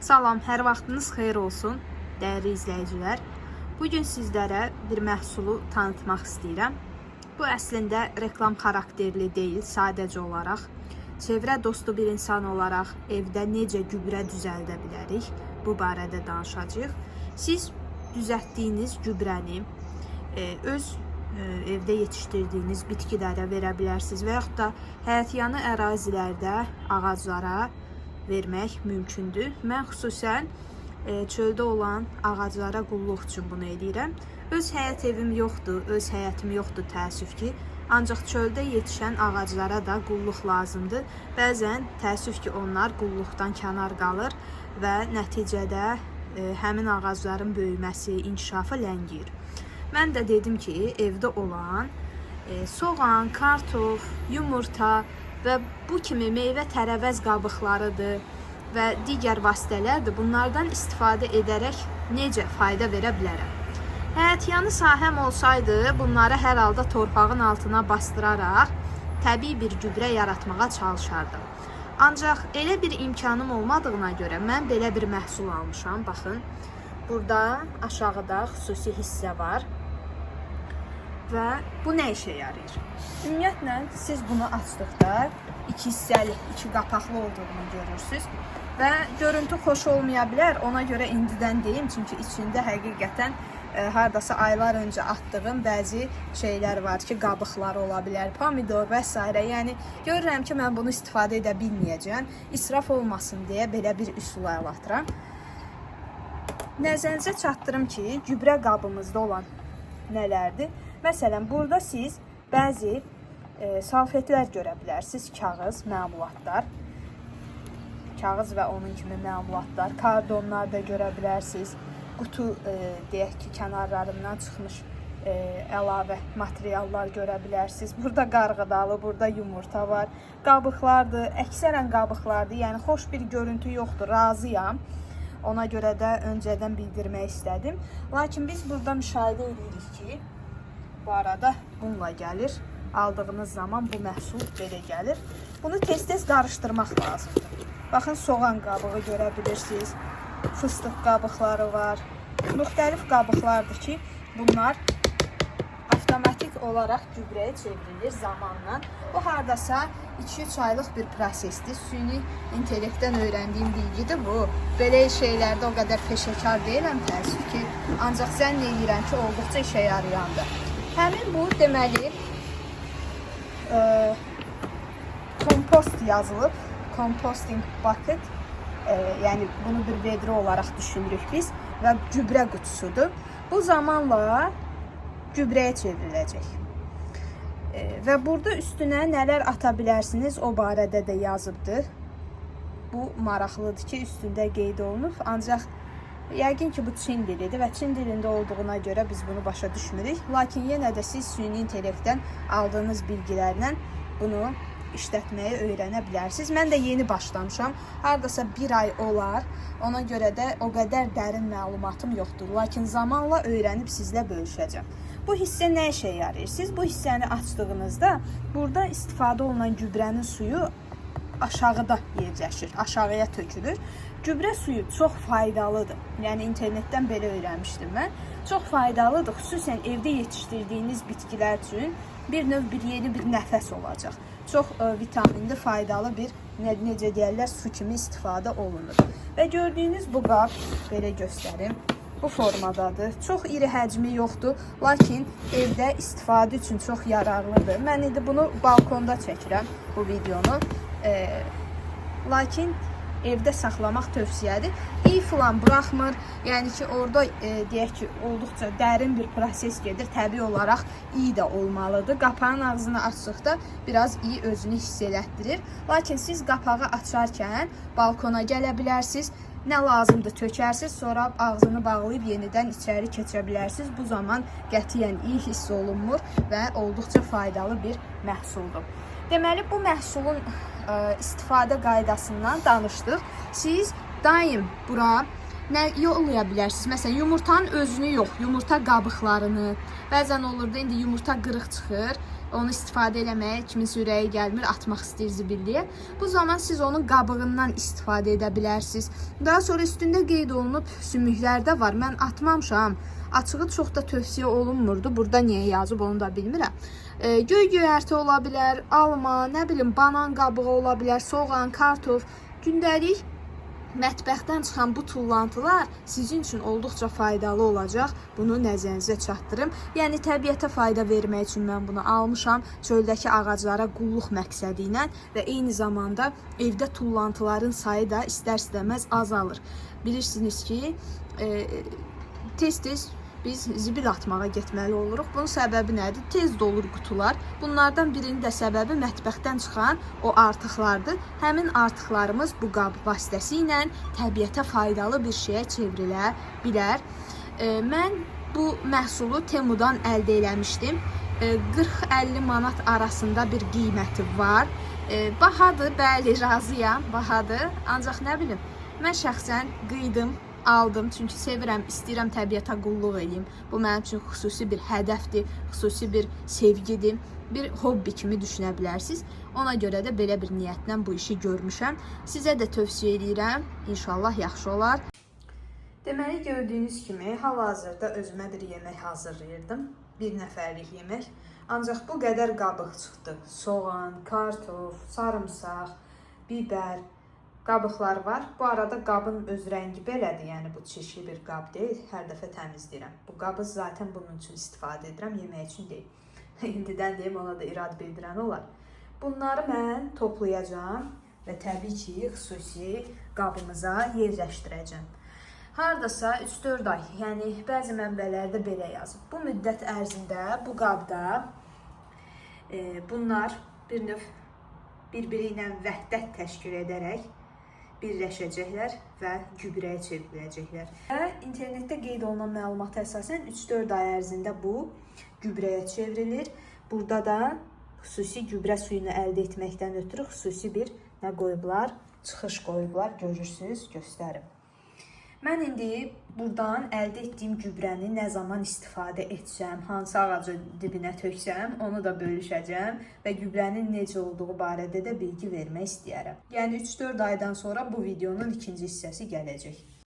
Salam, hər vaxtınız xeyir olsun, dəyərli izləyicilər. Bugün sizlərə bir məhsulu tanıtmaq istəyirəm. Bu əslində reklam xarakterli deyil, sadəcə olaraq. Çevrə dostu bir insan olaraq evdə necə gübrə düzəldə bilərik, bu barədə danışacağıq. Siz düzəltdiyiniz gübrəni öz evdə yetişdirdiyiniz bitkilərə verə bilərsiniz və yaxud da həyətyanı ərazilərdə ağaclara vermək mümkündür. Mən xüsusən çöldə olan ağaclara qulluq üçün bunu edirəm. Öz həyət evim yoxdur, öz həyətim yoxdur təəssüf ki. Ancaq çöldə yetişən ağaclara da qulluq lazımdır. Bəzən təəssüf ki, onlar qulluqdan kənar qalır və nəticədə həmin ağacların böyüməsi, inkişafı ləngiyir. Mən də dedim ki, evdə olan soğan, kartof, yumurta və bu kimi meyvə tərəvəz qabıqlarıdır və digər vasitələrdir. Bunlardan istifadə edərək necə fayda verə bilərəm? Həyətyanı sahəm olsaydı, bunları hər halda torpağın altına bastıraraq təbii bir gübrə yaratmağa çalışardım. Ancaq elə bir imkanım olmadığına görə mən belə bir məhsul almışam. Baxın, burada aşağıda xüsusi hissə var. Və bu nə işə yarayır? Ümumiyyətlə, siz bunu açdıqda iki hissəli, iki qapaqlı olduğunu görürsünüz. Və görüntü xoş olmaya bilər, ona görə indidən deyim. Çünki içində həqiqətən hardasa aylar öncə atdığım bəzi şeylər var ki, qabıqları ola bilər, pomidor və s. Yəni, görürəm ki, mən bunu istifadə edə bilməyəcəm. İsraf olmasın deyə belə bir üsul əlatıram. Nəzərinizə çatdırım ki, gübrə qabımızda olan nələrdir? Məsələn, burada siz bəzi salfetlər görə bilərsiniz, kağız, məmulatlar. Kağız və onun kimi məmulatlar, kardonlar da görə bilərsiniz. Qutu, deyək ki, kənarlarından çıxmış əlavə materiallar görə bilərsiniz. Burada qarğıdalı, burada yumurta var. Qabıqlardır, əksərən qabıqlardır. Yəni, xoş bir görüntü yoxdur, razıyam. Ona görə də öncədən bildirmək istədim. Lakin biz burada müşahidə edirik ki, bu arada bununla gəlir. Aldığınız zaman bu məhsul belə gəlir. Bunu tez-tez qarışdırmaq lazımdır. Baxın, soğan qabığı görə bilirsiniz. Fıstıq qabıqları var. Müxtəlif qabıqlardır ki, bunlar avtomatik olaraq gübrəyə çevrilir zamanla. Bu hardasa 2-3 aylıq bir prosesdir. Süni intellektdən öyrəndiyim bilgidir bu. Belə şeylərdə o qədər peşəkar deyiləm təəssüf ki. Ancaq zənn edirəm ki, olduqca işə yarayandır. Həmin bu deməli kompost yazılıb. Composting bucket. Yəni bunu bir vedrə olaraq düşünürük biz və gübrə qutusudur. Bu zamanla gübrəyə çevriləcək. Və burada üstünə nələr ata bilərsiniz, o barədə də yazıbdır. Bu maraqlıdır ki, üstündə qeyd olunub. Ancaq yəqin ki, bu Çin dilidir və Çin dilində olduğuna görə biz bunu başa düşmürük. Lakin yenə də siz süni intellektdən aldığınız bilgilərlə bunu işlətməyi öyrənə bilərsiniz. Mən də yeni başlamışam. Hardasa bir ay olar. Ona görə də o qədər dərin məlumatım yoxdur. Lakin zamanla öyrənib sizlə bölüşəcəm. Bu hissə nə işə yarayır? Siz bu hissəni açdığınızda burada istifadə olunan gübrənin suyu aşağıda yerləşir, aşağıya tökülür. Gübrə suyu çox faydalıdır. Yəni internetdən belə öyrənmişdim mən. Çox faydalıdır. Xüsusən evdə yetişdirdiyiniz bitkilər üçün bir növ yeni bir nəfəs olacaq. Çox vitaminli, faydalı bir, necə deyərlər, su kimi istifadə olunur. Və gördüyünüz bu qab, belə göstərim, bu formadadır. Çox iri həcmi yoxdur, lakin evdə istifadə üçün çox yararlıdır. Mən indi bunu balkonda çəkirəm, bu videonu. Lakin evdə saxlamaq tövsiyədir. İyi filan buraxmır. Yəni ki, orada deyək ki, olduqca dərin bir proses gedir. Təbii olaraq iyi də olmalıdır. Qapağın ağzını açdıqda biraz iyi özünü hiss elətdirir. Lakin siz qapağı açarkən balkona gələ bilərsiniz. Nə lazımdır tökərsiniz, sonra ağzını bağlayıb yenidən içəri keçə bilərsiniz. Bu zaman qətiyyən iyi hiss olunmur və olduqca faydalı bir məhsuldur. Deməli, bu məhsulun istifadə qaydasından danışdıq. Siz daim bura nə yollaya bilərsiniz? Məsələn, yumurtanın özünü yox, yumurta qabıqlarını. Bəzən olurdu, indi yumurta qırıq çıxır. onu istifadə eləməyə kiminsə ürəyi gəlmir, atmaq istəyir zibilliyə. Bu zaman siz onun qabığından istifadə edə bilərsiniz. Daha sonra üstündə qeyd olunub sümüklər də var. Mən atmamışam. Açığı çox da tövsiyə olunmurdu. Burada niyə yazıb onu da bilmirəm. Göy göyərti ola bilər, alma, nə bilim, banan qabığı ola bilər, soğan, kartof. Gündəlik mətbəxdən çıxan bu tullantılar sizin üçün olduqca faydalı olacaq. Bunu nəzərinizə çatdırım. Yəni təbiətə fayda vermək üçün mən bunu almışam. Çöldəki ağaclara qulluq məqsədi ilə və eyni zamanda evdə tullantıların sayı da istər-istəməz azalır. Bilirsiniz ki, tez-tez biz zibil atmağa getməli oluruq. Bunun səbəbi nədir? Tez dolur qutular. Bunlardan birinin də səbəbi mətbəxdən çıxan o artıqlardır. Həmin artıqlarımız bu qab vasitəsilə təbiətə faydalı bir şeyə çevrilə bilər. Mən bu məhsulu Temudan əldə eləmişdim. 40-50 manat arasında bir qiyməti var. Bahadır, bəli, razıyam, bahadır. Ancaq nə bilim, mən şəxsən qıydım, aldım. Çünki sevirəm, istəyirəm təbiətə qulluq edeyim. Bu mənim üçün xüsusi bir hədəfdir, xüsusi bir sevgidir, bir hobbi kimi düşünə bilərsiniz. Ona görə də belə bir niyyətlə bu işi görmüşəm. Sizə də tövsiyə edirəm. İnşallah yaxşı olar. Deməli, gördüyünüz kimi hal-hazırda özümə bir yemək hazırlayırdım. Bir nəfərlik yemək. Ancaq bu qədər qabıq çıxdı. Soğan, kartof, sarımsaq, bibər, qabıqlar var. Bu arada qabın öz rəngi belədir, yəni bu çirkli bir qab deyil. Hər dəfə təmizləyirəm. Bu qabı zaten bunun üçün istifadə edirəm, yemək üçün deyil. İndidən deyim, ona da irad bildirən olar. Bunları mən toplayacağım və təbii ki, xüsusi qabımıza yerləşdirəcəm. Hardasa 3-4 ay, yəni bəzi mənbələrdə belə yazıb. Bu müddət ərzində bu qabda bunlar bir növ bir-biri ilə vəhdət təşkil edərək birləşəcəklər və gübrəyə çevriləcəklər. İnternetdə qeyd olunan məlumata əsasən 3-4 ay ərzində bu gübrəyə çevrilir. Burada da xüsusi gübrə suyunu əldə etməkdən ötürü xüsusi bir nə qoyublar? Çıxış qoyublar, görürsünüz, göstərim. Mən indi buradan əldə etdiyim gübrəni nə zaman istifadə etsəm, hansı ağacı dibinə töksəm, onu da bölüşəcəm və gübrənin necə olduğu barədə də bilgi vermək istəyərəm. Yəni 3-4 aydan sonra bu videonun ikinci hissəsi gələcək.